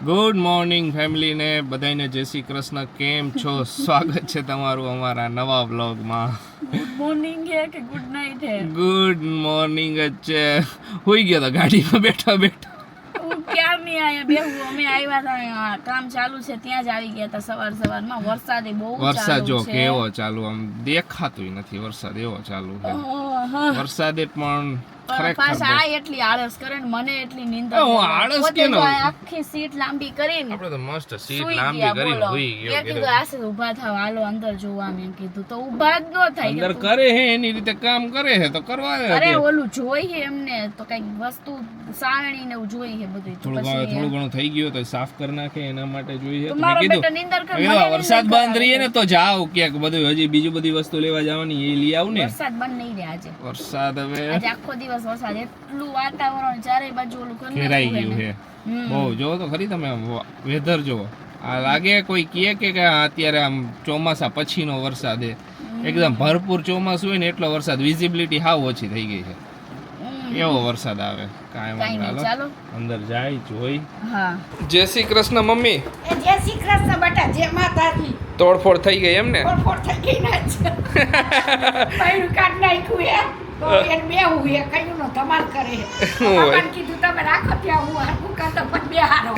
Good morning family ને બધાને જય શ્રી કૃષ્ણ. કેમ છો? સ્વાગત છે તમારું અમારા નવા વ્લોગમાં. ગુડ મોર્નિંગ હે કે ગુડ નાઈટ હે? ગુડ મોર્નિંગ જ છે. હોઈ ગયો તો ગાડીમાં બેઠા બેઠા. હું ક્યાં નહીં આયા બેહું. અમે આવ્યા હતા કામ ચાલુ છે ત્યાં જ આવી ગયા હતા સવારમાં. વરસાદ બહુ વરસાદ જો છે. કેવો ચાલુ, આમ દેખાતું નથી વરસાદ એવો ચાલુ છે. વરસાદે પણ પાછા આ એટલી આળસ કરે ને મને એટલી નીંદર. હું આળસ કેનો? આખી સીટ લાંબી કરીને આપણે તો મસ્ત સીટ સૂઈ લાંબી ગયા, કરીને બોલો. હોઈ ગયો. મેં કીધું આશે ઊભા થાવ, હાલો અંદર જોવા. મેં કીધું તો ઊભા જ ન થાય. અંદર કરે હે એની રીતે કામ કરે હે તો કરવા દે. અરે ઓલું જોઈએ એમને તો કઈક વસ્તુ સાવણી ને એવું જોઈએ બધું. તો થોડું પછી ઘણું થઈ ગયું તો સાફ કરી નાખે એના માટે જોઈએ. તો તો મારો મેં બેટો કીધું નીંદર કરે, મેં કીધું મને વરસાદ નીંદર બંધ રહીએ ને તો જાવ ક્યાંક બધું હજી બીજું બધી વસ્તુ લેવા જવાની એ લઈ આવ ને. વરસાદ બંધ નહીં રહે આજે. વરસાદ હવે આજે આખો દિવસ વરસાદ, એટલું વાતાવરણ ચારે બાજુ ઓલું કરી ઘેરાઈ નાખ્યું ગયું હે છે ને. બહુ. જોવો તો ખરી તમે વેધર જોવો. આ લાગે કોઈ કહે કે અત્યારે આમ ચોમાસા પછીનો વરસાદ છે. એકદમ ભરપૂર ચોમાસું હોય ને એટલો વરસાદ, વિઝિબિલિટી હાવ ઓછી થઈ ગઈ છે. એવો વરસાદ આવે. કાંઈ કાંઈ નહીં, વાંધો ચાલો. અંદર જાય જોઈ. હા, જય શ્રી કૃષ્ણ મમ્મી. જય શ્રી કૃષ્ણ બેટા, જય માતાજી. તોડફોડ થઈ ગઈ એમ ને? ફોડ થઈ ગઈ ના છે. પૈડું કાઢ નાખ્યું હે તો એને બેહું હે, કયું નો ધમાલ કરે. ભગવાન કીધું તમે રાખો ત્યાં હું હરખું કરતો પણ બેહારો.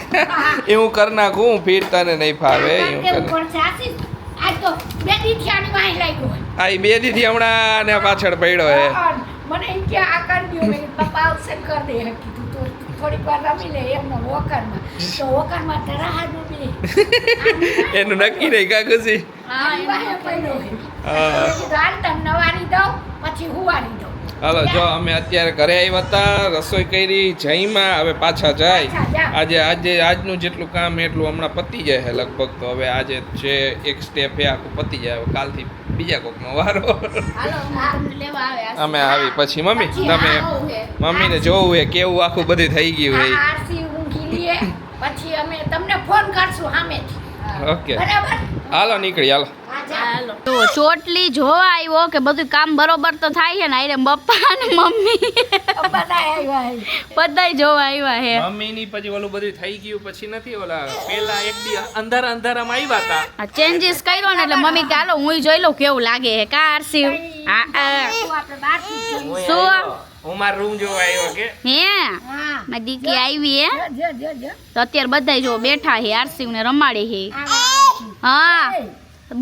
એવું કર નાખું, ફીર તને નહીં ફાવે એવું કેવું કર. પડશે આશીષ? આજ તો બે દીઠિયાની વાહી લાગ્યો હોય. આ ઈ બે દીથી હમણાં ને પાછળ પડ્યો હે. મને એમ કે આ કરી દો. મેં કીધું, પપ્પા આવશે ને કરી દે. કીધું તો થોડીક વાર રમી લે એમનો વોકરમાં. તો વોકરમાં તો રાહ ડૂબી. એનું નક્કી નહીં કાકુસી. હા, આ વાહે પડ્યો હે. હા. મેં કીધું હાલ તને નવારી દઉં પછી હુવારી દઉં. હાલો જો અમે અત્યારે ઘરે આવ્યા હતા, રસોઈ કરી, જઈમાં હવે પાછા જાય. આજનું જેટલું કામ એટલું હમણાં પતી જાય છે લગભગ. તો હવે આજે છે એક સ્ટેપ એ આખું પતી જાય. હવે કાલથી બીજા કોકનો વારો. હાલો હું તમને લેવા આવે. અમે આવી પછી મમ્મી પછી તમે આવું હે. મમ્મીને જોવું હે કેવું આખું બધું થઈ ગયું આ હે. આરસી ઊંઘી લઈએ પછી અમે તમને ફોન કરશું સામેથી. ઓકે બરાબર? હાલો નીકળી હાલો. હા, જા. હાલો. તો ચોટલી જોવા આવ્યો કે બધું કામ બરોબર તો થાય છે ને? આરે પપ્પા ને મમ્મી બધા આવ્યા હે. બધાય જોવા આવ્યા હે. મમ્મીની પછી ઓલું બધું થઈ ગયું પછી નથી ઓલા પેલા એક દી અંધારામાં આવ્યા હતા. આ ચેન્જીસ કર્યો ને એટલે મમ્મી કે હાલો હું જોઈ લઉં કેવું લાગે હે. કા આરસી? તો આપણે બહારથી જ જોઈએ. શું? હું મારો રૂમ જોવા આવ્યો કે હે હા. મારી દીકરી આવી હે. જો. તો અત્યારે બધાય જો બેઠા હે, આરસી ને રમાડે હે. આ હા,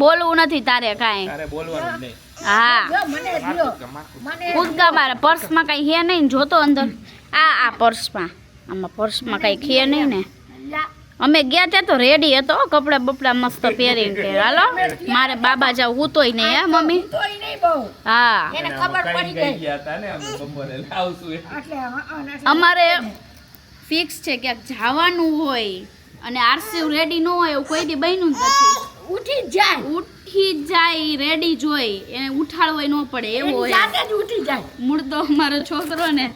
બોલવું નથી તારે કાંઈ. તારે બોલવાનું જ નહીં. હા, જો મને જો. મને કૂદકા મારે. પર્સમાં કઈ હે નહીં ને? જોતો અંદર. આ પર્સમાં, આમાં પર્સમાં કઈ હે નહીં ને? લા. અમે ગયા ત્યાં તો રેડી હતો, કપડા બપડા મસ્ત પહેરીને કે હાલો મારે બાબા જાવ. હું તોય નહીં હે મમ્મી. તોય નહીં બહુ. હા, એને ખબર પડી ગઈ. ગયા હતા ને અમે બપોરે આવશું એટલે અમારે ફિક્સ છે ક્યાંક જવાનું હોય અને આરસી રેડી ન હોય એવું કોઈ દી બન્યું જ નથી. ઉઠી જ જાય. ઉઠી જ જાય, રેડી જ હોય, એને ઉઠાડવો ન પડે એવો એની હોય. જાતે જ ઉઠી જાય. મૂળતો અમારો છોકરો ને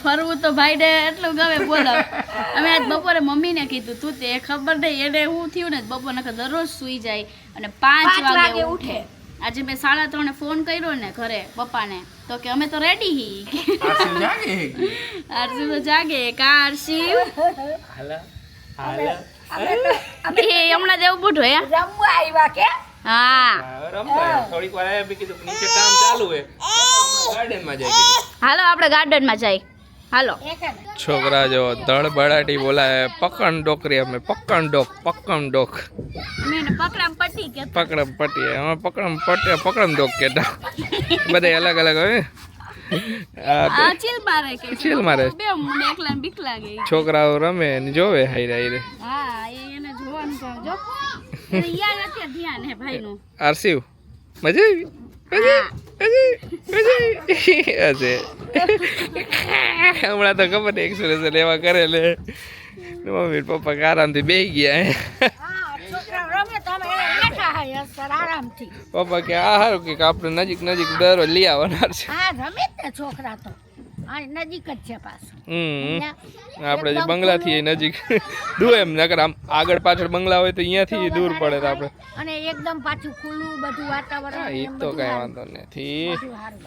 ફરવું તો ભાઈને એટલું ગમે. બોલો, અમે આજ બપોરે મમ્મીને કીધું તું તે ખબર નહીં એને શું થયું ને બપોર નખર દરરોજ સૂઈ જાય અને 5 વાગે ઉઠે. આજે મેં 3:30 ફોન કર્યો ને ઘરે પપ્પાને તો કે અમે તો રેડી હી. આરસી તો જાગે. કા આરસી? એ હમણાં જેવું બુઢો હે. રમવા આવ્યા કે? હા, થોડીક વાર આવ્યા કીધું નીચે કામ ચાલુ હે, ગાર્ડનમાં જાય કીધું. હાલો આપણે ગાર્ડનમાં જાય. હાલો. છોકરા જો ધડબડાટી બોલાય પકડ ડોકરી. અમે પકડ ડોક મેં પકડામ પટ્ટી કે પકડમ પટ્ટી. અમે પકડમ ડોક કેતા બધા અલગ અલગ હવે. આ ચીલ મારે કે ચીલ મારે. બે મને એકલા બીક લાગે. છોકરાઓ રમે ને જોવે હાઈરે હાઈરે. હા, એને જોવાનું કામ જો. એને યાદ અત્યારે ધ્યાન હે ભાઈનું. આરસીવ મજા આવી. હમણાં તો ખબર નહીં એક્સપ્રેશન એવા કરે લે. મમ્મી પપ્પા આરામથી બેસી ગયા. હા, છોકરાઓ રમે તો અમે એને બેઠા હાય અસર આરામથી. પપ્પા કે આ સારું કે આપણે નજીક દરરોજ લઈ આવવાના છે. હા, રમે જ ને છોકરા તો. આ નજીક જ છે પાછું. આપણે જે બંગલાથી નજીક દૂર એમ નકર આમ આગળ પાછળ બંગલા હોય તો અહીંયાથી દૂર પડે તો આપણે. અને એકદમ પાછું ખુલ્લું બધું વાતાવરણ. એ તો કઈ વાંધો નથી.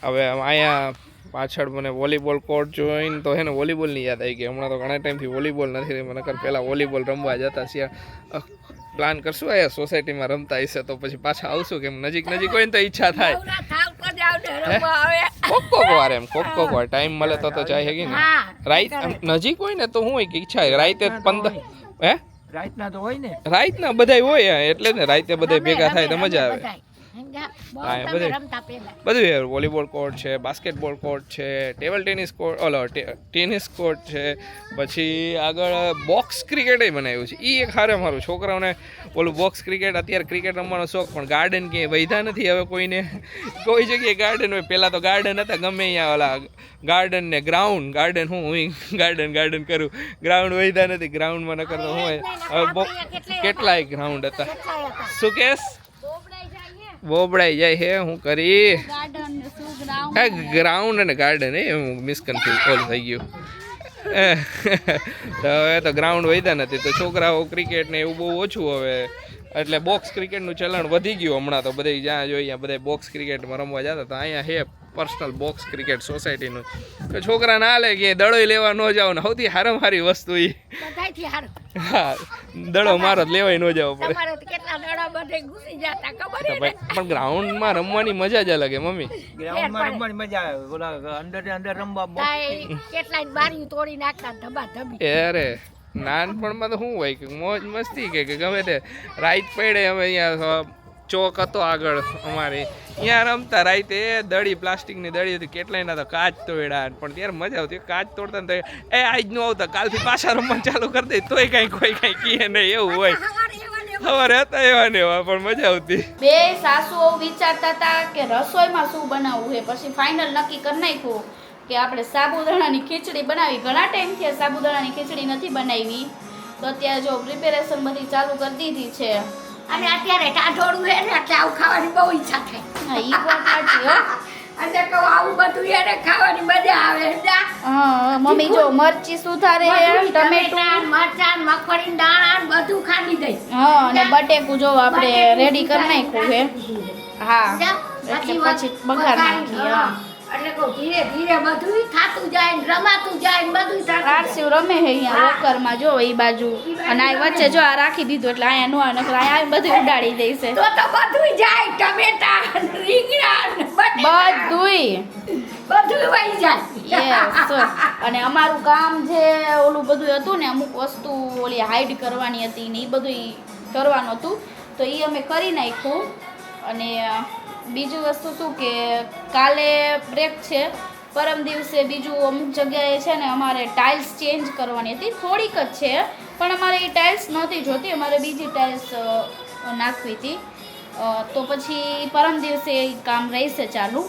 હવે અહીંયા પાછળ મને વોલીબોલ કોર્ટ જોઈને તો હે ને વોલીબોલની યાદ આવી ગઈ. હમણાં તો ઘણા ટાઈમથી વોલીબોલ નથી રમ્યા, નકર પહેલાં વોલીબોલ રમવા જતા છીએ. પ્લાન કરશું અહીંયા સોસાયટીમાં રમતા હશે તો પછી પાછા આવશું, કેમ નજીક હોય ને તો ઈચ્છા થાય. કોક વાર ટાઈમ મળે તો જાય હે ને. રાઈત નજીક હોય ને તો હું હોય કે ઈચ્છા રાઈતે 15 હે રાતના તો હોય ને, રાઈતના બધા હોય એટલે ને રાઈતે બધા ભેગા થાય તો મજા આવે. બધું વોલીબોલ કોર્ટ છે, બાસ્કેટબોલ કોર્ટ છે, table tennis court, tennis court છે, પછી આગળ બોક્સ ક્રિકેટ બનાવ્યું છે. એ એક હારે મારું છોકરાઓને ઓલું બોક્સ ક્રિકેટ, અત્યારે ક્રિકેટ રમવાનો શોખ, પણ ગાર્ડન ક્યાંય વૈધા નથી હવે કોઈને. કોઈ જગ્યાએ ગાર્ડન હોય, પહેલાં તો ગાર્ડન હતા ગમે અહીંયા ઓલા ગાર્ડન ને ગાર્ડન હું ગાર્ડન કરું, ગ્રાઉન્ડ વૈધા નથી. ગ્રાઉન્ડમાં ન કરતો હું હવે કેટલાય ગ્રાઉન્ડ હતા. શું કેસ બોબડાઈ જાય હે હું કરી ગ્રાઉન્ડ અને ગાર્ડન એ મિસકન્ફ્યુઝ થઈ ગયું. તો હવે તો ગ્રાઉન્ડ વધ્યા નથી તો છોકરાઓ ક્રિકેટ ને એવું બહુ ઓછું હવે, એટલે બોક્સ ક્રિકેટનું ચલણ વધી ગયું. હમણાં તો બધે જ્યાં જોઈએ બધા બોક્સ ક્રિકેટમાં રમવા જતા, તો અહીંયા હે પર્સનલ બોક્સ ક્રિકેટ સોસાયટીનું. તો છોકરા ના લે કે દડોય લેવા ન જાવ ને, સૌથી હારામાં હારી વસ્તુ એ હા દડો મારો લેવાય ન જવો પડે. પણ ગ્રાઉન્ડમાં રમવાની મજા જ અલગ હે મમ્મી. ગ્રાઉન્ડમાં રમવાની મજા આવે, ઓલા અંદર રમવા કેટલાય બારીઓ તોડી નાખતા ધબા ધબી. અરે નાનપણમાં તો શું હોય કે મોજ મસ્તી કે ગમે તે રાઈત પડે. અમે અહીંયા ચોક હતો આગળ અમારે, અહીંયા રમતા રાઈતે દડી, પ્લાસ્ટિકની દડી હતી, કેટલાયના તો કાચ તોડ્યા. પણ ત્યારે મજા આવતી, કાચ તોડતા ને તો આજ નું આવતા કાલથી પાછા રમવાનું ચાલુ કરી દે તોય કોઈ કઈ કહે નહીં, એવું હોય. સવારે હતા એવા ને એવા, પણ મજા આવતી. બે સાસુઓ વિચારતા હતા કે રસોઈમાં શું બનાવવું છે, પછી ફાઇનલ નક્કી કરી નાખ્યું કે આપણે સાબુદાણાની ખીચડી બનાવી. ઘણા ટાઈમથી સાબુદાણાની ખીચડી નથી બનાવી, તો અત્યારે જો પ્રિપેરેશન બધી ચાલુ કરી દીધી છે. અને અત્યારે ટાઢોળું હે ને એટલે આવું ખાવાની બહુ ઈચ્છા થાય. હા ઈ પણ સાચી હો. અને કહું આવું બધું એને ખાવાની મજા આવે. હા મમ્મી જો મરચી સુધારે હે, ટમેટું, મરચાં, મગફળી દાણા બધું ખાલી દઈ. હા અને બટેકું જો આપણે રેડી કરી નાખ્યું છે. હા એટલે પછી બગાડ નાખી. હા એટલે કહું ધીરે ધીરે બધું થાતું જાય ને રમાતું જાય ને બધું થાતું. આરસીવ રમે હે અહીંયા લોકરમાં જો એ બાજુ, અને આ વચ્ચે જો આ રાખી દીધું એટલે અહીંયા નો નકર અહીંયા બધું ઉડાડી દેશે. તો બધું જાય, ટમેટા, રીંગણા, બધું વહી જાય. યસ. અને અમારું કામ જે ઓલું બધું હતું ને, અમુક વસ્તુ ઓલી હાઈડ કરવાની હતી ને એ બધું કરવાનું હતું, તો એ અમે કરી નાખ્યું. અને બીજું વસ્તુ શું કે કાલે બ્રેક છે, પરમ દિવસે બીજું અમુક જગ્યાએ છે ને અમારે ટાઇલ્સ ચેન્જ કરવાની હતી. થોડીક જ છે પણ અમારે એ ટાઇલ્સ નહોતી જોતી, અમારે બીજી ટાઇલ્સ નાખવી હતી. તો પછી પરમ દિવસે એ કામ રહેશે ચાલુ,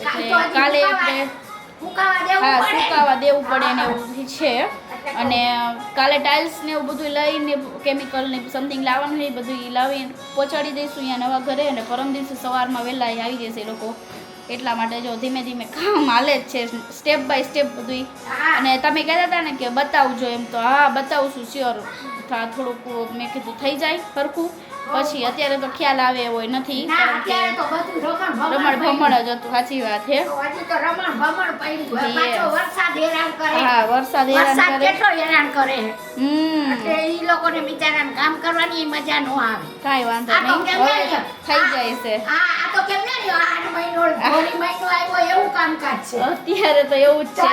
એટલે કાલે આપણે સુકાવા દેવું પડે ને એવું છે. અને કાલે ટાઇલ્સ ને એવું બધું લઈને કેમિકલ ને સમથિંગ લાવવાનું એ બધું લાવીને પહોંચાડી દઈશું અહીંયા નવા ઘરે. અને પરમ દિવસે સવારમાં વહેલા આવી જશે એ લોકો, એટલા માટે જો ધીમે ધીમે કામ હાલે જ છે, સ્ટેપ બાય સ્ટેપ બધું. અને તમે કહેતા હતા ને કે બતાવજો એમ, તો હા બતાવું છું શ્યોર. થોડુંક મેં કીધું થઈ જાય સરખું, પછી અત્યારે તો ખ્યાલ આવે એવો નથી, કારણ કે રમણ ભમણ જ હતું. સાચી વાત છે. હા વરસાદ હેરાન કરે. ઈ લોકોને બિચારાને કામ કરવાની મજા ન આવે. કાંઈ વાંધો નહીં, હવે થઈ જાય છે. આ તો કેમ મહિનો આવ્યો એવું કામકાજ છે અત્યારે તો એવું જ છે.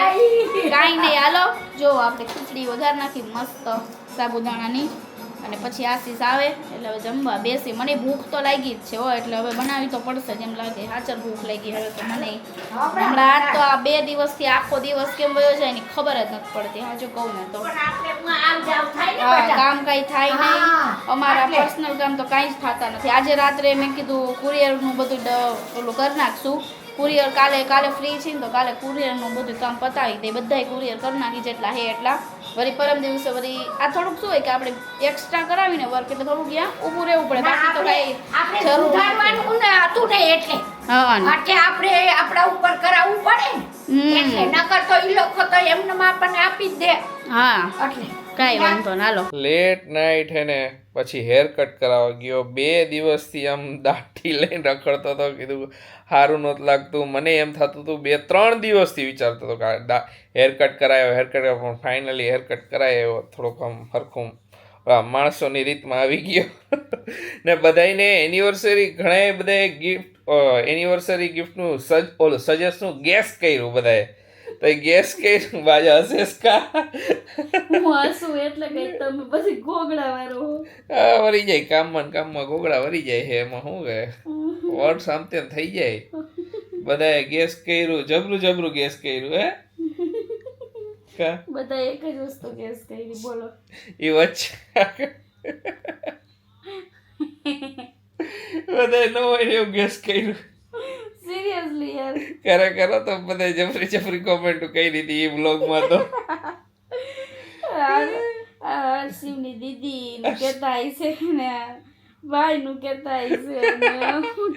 કાંઈ નહીં, હાલો જો આપણે ખીચડી વઘાર નાખી મસ્ત સાબુદાણાની, અને પછી આશીષ આવે એટલે હવે જમવા બેસી. મને ભૂખ તો લાગી જ છે હો, એટલે હવે બનાવી તો પડશે જેમ લાગે. હાચર ભૂખ લાગી હવે તો મને. હમણાં આજ તો આ 2 દિવસથી આખો દિવસ કેમ વયો જાય ની ખબર જ નથી પડતી. હાજુ કહું ને તો કામ કાંઈ થાય નહીં, અમારા પર્સનલ કામ તો કાંઈ જ થતા નથી. આજે રાત્રે મેં કીધું કુરિયરનું બધું ઓલું કરી નાખશું. કુરિયર કાલે ફ્રી છે ને તો કાલે કુરિયરનું બધું કામ પતાવી દે, બધાય કુરિયર કરી નાખી જેટલા હે એટલા. વળી પરમ દિવસે વળી આ થોડુંક શું હોય કે આપણે એક્સ્ટ્રા કરાવીને વર્ક એટલે થોડુંક ત્યાં ઊભું રહેવું પડે, બાકી તો કાંઈ જરૂર હતું ને એટલે હા ને. માટે આપણે આપણા ઉપર કરાવવું પડે ને એટલે નકર તો ઈ લોકો તો એમને આપણને આપી જ દે હા એટલે કાંઈ વાંધો ના લો. લેટ નાઇટ હે ને પછી હેર કટ કરાવવા ગયો 2 દિવસથી આમ દાઢી લઈને રખડતો હતો. કીધું સારું નહોતું લાગતું. મને એમ થતું હતું 2-3 દિવસથી વિચારતો હતો કે હેર કટ કરાયો પણ ફાઇનલી હેર કટ કરાયો. થોડોક આમ હરખું માણસોની રીતમાં આવી ગયો. ને બધાને એનિવર્સરી ઘણા બધાએ ગિફ્ટ એનિવર્સરી ગિફ્ટનું સજેસ્ટનું ગેસ કર્યું બધાએ. તો એ ગેસ કર્યું બાજા હસેસ કા હું હસું એટલે કે તમે પછી ગોગડા વાળો વરી જાય કામમાં ગોગડા વરી જાય છે એમાં શું કહે વર્ડ સામતે થઈ જાય. બધાએ ગેસ કર્યું જબરું ગેસ કર્યું હે કા બધા એક જ વસ્તુ ગેસ કરી બોલો. એ વચ્ચે બધાએ ન હોય એવું ગેસ કર્યું. સિરિયસલી યાર કરો તો બધા જબરી કોમેન્ટ કહી દીધી એ બ્લોગમાં તો. શિવની દીદી નું કેતા છે ને ભાઈ નું કેતા છે ને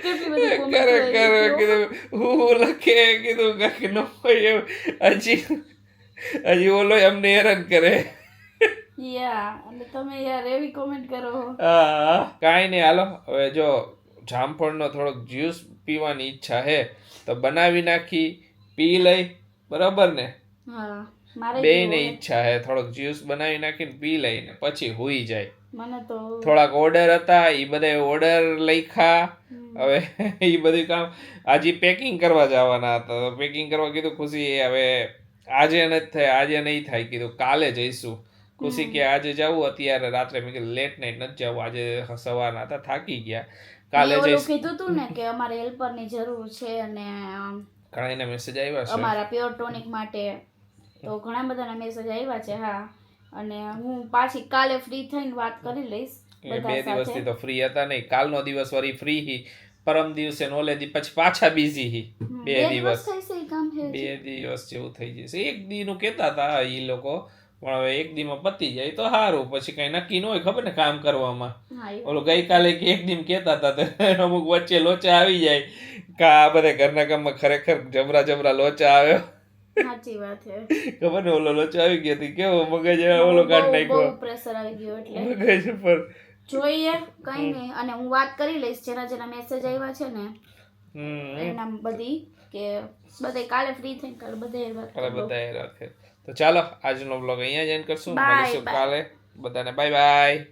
કેટલી બધી comment કીધું હું લખે કીધું કાંઈક ન હોય એવું હજી ઓલો અમને હેરાન કરે. યા અને તમે યાર એવી કોમેન્ટ કરો. હા કાંઈ નહીં હાલો હવે જો જામફળનો થોડોક જ્યુસ પીવાની ઈચ્છા હે તો બનાવી નાખી પી લઈ બરાબર ને. હા મારે બેયને ઈચ્છા હે થોડોક જ્યુસ બનાવી નાખીને પી લઈને પછી હુઈ જાય. મને તો થોડાક ઓર્ડર હતા એ બધા ઓર્ડર લખ્યા. હવે એ બધું કામ આજે પેકિંગ કરવા જવાના હતા તો પેકિંગ કરવા કીધું ખુશી હવે આજે નથી થાય આજે નહીં થાય કીધું કાલે જઈશું. ખુશી કે આજે જવું અત્યારે રાત્રે મેં કીધું લેટ નાઇટ નથી જવું આજે સવારના હતા થાકી ગયા કાલે મેં ઓલું જઈશ. કીધું તું ને કે અમારે હેલ્પરની જરૂર છે અને ઘણા મેસેજ આવ્યા છે અમારા પ્યોર ટોનિક માટે તો ઘણા બધાના મેસેજ આવ્યા છે. હા અને હું પાછી કાલે ફ્રી થઈને વાત કરી લઈશ એ બધા 2 દિવસથી સાથે. તો ફ્રી હતા નહીં. કાલનો દિવસ વળી ફ્રી હી પરમ દિવસે નોલેજ પછી પાછા બિઝી હી 2 દિવસ થઈ છે ઈ કામ હે 2 દિવસ જેવું થઈ જશે. એક દી નું કહેતા હતા એ લોકો પણ હવે એક દીમાં પતી જાય તો સારું. પછી કઈ નક્કી ન હોય ખબર ને કામ કરવામાં. હા એ ઓલો ગઈકાલે કે એક દીમ કહેતા હતા તો અમુક વચ્ચે લોચા આવી જાય કા આ બધા ઘરના કામમાં ખરેખર જબરા લોચા આવ્યો. સાચી વાત છે. ખબર ને ઓલો લોચો આવી ગયો હતી કેવો મગજ ઓલો કાઢ નાખ્યો બહુ પ્રેશર આવી ગયું એટલે મગજ પર. જોઈએ કઈ નહીં અને હું વાત કરી લઈશ જેના મેસેજ આવ્યા છે ને એના બધી કે બધે કાલે ફ્રી થઈને કાલે બધે વાત કાલે કરજો. બધા રાખે તો ચાલો આજનો બ્લોગ અહીંયા જ એન્ડ કરશું. Bye, મળીશું bye. કાલે. બધાને બાય બાય.